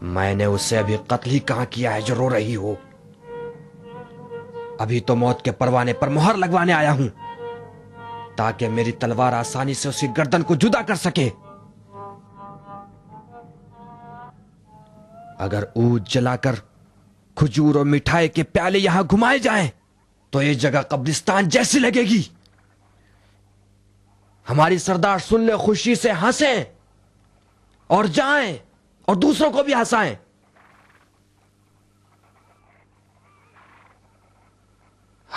میں نے اسے ابھی قتل ہی کہاں کیا ہے جو رو رہی ہو؟ ابھی تو موت کے پروانے پر مہر لگوانے آیا ہوں تاکہ میری تلوار آسانی سے اس کی گردن کو جدا کر سکے۔ اگر اود جلا کر کھجور اور مٹھائی کے پیالے یہاں گھمائے جائیں تو یہ جگہ قبرستان جیسی لگے گی۔ ہماری سردار سن لے خوشی سے ہنسیں اور جائیں اور دوسروں کو بھی ہنسائیں۔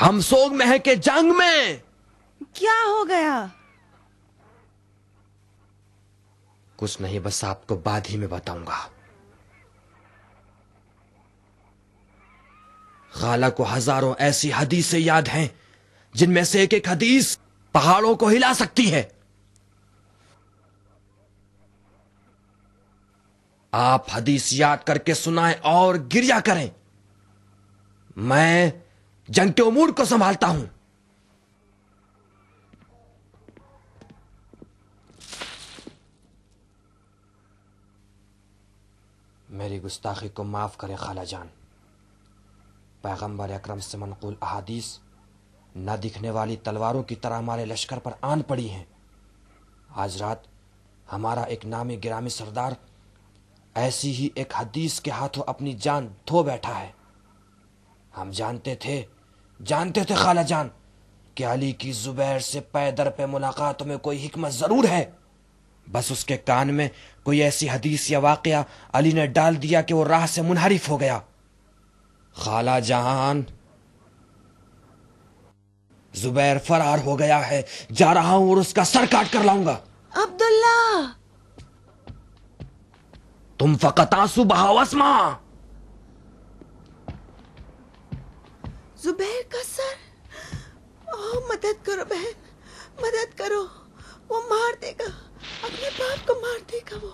ہم سوگ میں ہیں کہ جنگ میں؟ کیا ہو گیا؟ کچھ نہیں، بس آپ کو بعد ہی میں بتاؤں گا۔ خالہ کو ہزاروں ایسی حدیثیں یاد ہیں جن میں سے ایک ایک حدیث پہاڑوں کو ہلا سکتی ہے۔ آپ حدیث یاد کر کے سنائیں اور گریا کریں، میں جنگ کے امور کو سنبھالتا ہوں۔ میری گستاخی کو معاف کریں خالہ جان۔ پیغمبر اکرم سے منقول احادیث نہ دکھنے والی تلواروں کی طرح ہمارے لشکر پر آن پڑی ہیں۔ آج رات ہمارا ایک نامی گرامی سردار ایسی ہی ایک حدیث کے ہاتھوں اپنی جان دھو بیٹھا ہے۔ ہم جانتے تھے خالہ جان کہ علی کی زبیر سے پے در پہ ملاقاتوں میں کوئی حکمت ضرور ہے، بس اس کے کان میں کوئی ایسی حدیث یا واقعہ علی نے ڈال دیا کہ وہ راہ سے منحرف ہو گیا۔ خالہ جان، زبیر فرار ہو گیا ہے، جا رہا ہوں اور اس کا سر کاٹ کر لاؤں گا۔ عبداللہ! تم فقط آنسو بہاؤ اسما۔ زبیر کا سر! اوہ مدد کرو بہن، مدد کرو، وہ مار دے گا، اپنے باپ کو مار دے گا وہ۔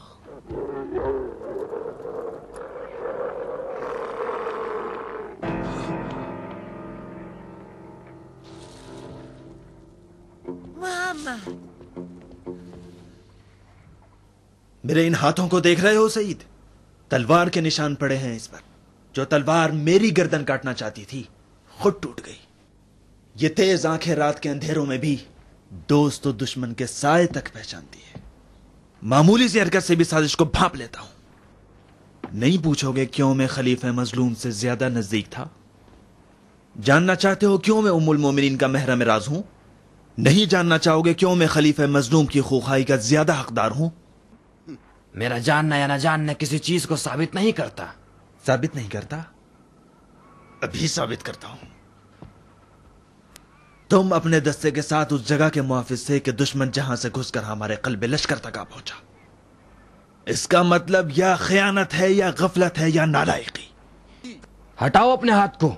محمد! میرے ان ہاتھوں کو دیکھ رہے ہو سعید؟ تلوار کے نشان پڑے ہیں اس پر۔ جو تلوار میری گردن کاٹنا چاہتی تھی خود ٹوٹ گئی۔ یہ تیز آنکھیں رات کے اندھیروں میں بھی دوست و دشمن کے سائے تک پہچانتی ہے۔ معمولی سی حرکت سے بھی سازش کو بھانپ لیتا ہوں۔ نہیں پوچھو گے کیوں میں خلیفہ مظلوم سے زیادہ نزدیک تھا؟ جاننا چاہتے ہو کیوں میں ام المومنین کا محرم راز ہوں؟ نہیں جاننا چاہو گے کیوں میں خلیفہ مظلوم کی خوخائی کا زیادہ حقدار ہوں؟ میرا جاننا یا نہ جاننا کسی چیز کو ثابت نہیں کرتا۔ ثابت نہیں کرتا؟ ابھی ثابت کرتا ہوں۔ تم اپنے دستے کے ساتھ اس جگہ کے محافظ تھے کہ دشمن جہاں سے گھس کر ہمارے قلب لشکر تک آ پہنچا۔ اس کا مطلب یا خیانت ہے یا غفلت ہے یا نالائقی۔ ہٹاؤ اپنے ہاتھ کو۔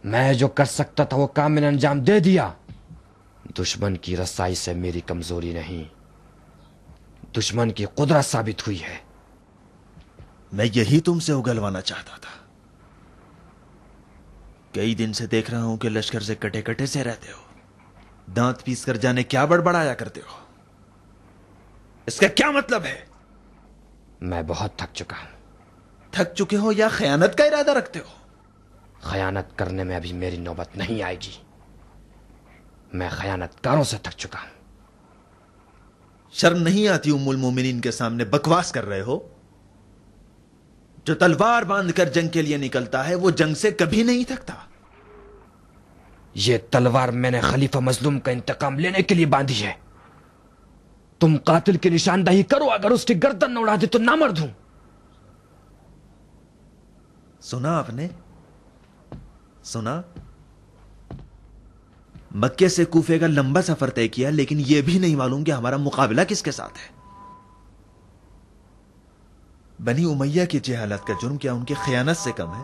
میں جو کر سکتا تھا وہ کام میں نے انجام دے دیا۔ دشمن کی رسائی سے میری کمزوری نہیں، دشمن کی قدرت ثابت ہوئی ہے۔ میں یہی تم سے اگلوانا چاہتا تھا۔ کئی دن سے دیکھ رہا ہوں کہ لشکر سے کٹے کٹے سے رہتے ہو، دانت پیس کر جانے کیا بڑبڑایا کرتے ہو۔ اس کا کیا مطلب ہے؟ میں بہت تھک چکا ہوں۔ تھک چکے ہو یا خیانت کا ارادہ رکھتے ہو؟ خیانت کرنے میں ابھی میری نوبت نہیں آئے گی۔ میں خیانت کاروں سے تھک چکا ہوں۔ شرم نہیں آتی ام المومنین کے سامنے بکواس کر رہے ہو؟ جو تلوار باندھ کر جنگ کے لیے نکلتا ہے وہ جنگ سے کبھی نہیں تھکتا۔ یہ تلوار میں نے خلیفہ مظلوم کا انتقام لینے کے لیے باندھی ہے۔ تم قاتل کی نشاندہی کرو، اگر اس کی گردن نہ اڑا دی تو نامرد ہوں۔ سنا آپ نے؟ سنا؟ مکے سے کوفے کا لمبا سفر طے کیا، لیکن یہ بھی نہیں معلوم کہ ہمارا مقابلہ کس کے ساتھ ہے۔ بنی امیہ کی جہالت کا جرم کیا ان کی خیانت سے کم ہے؟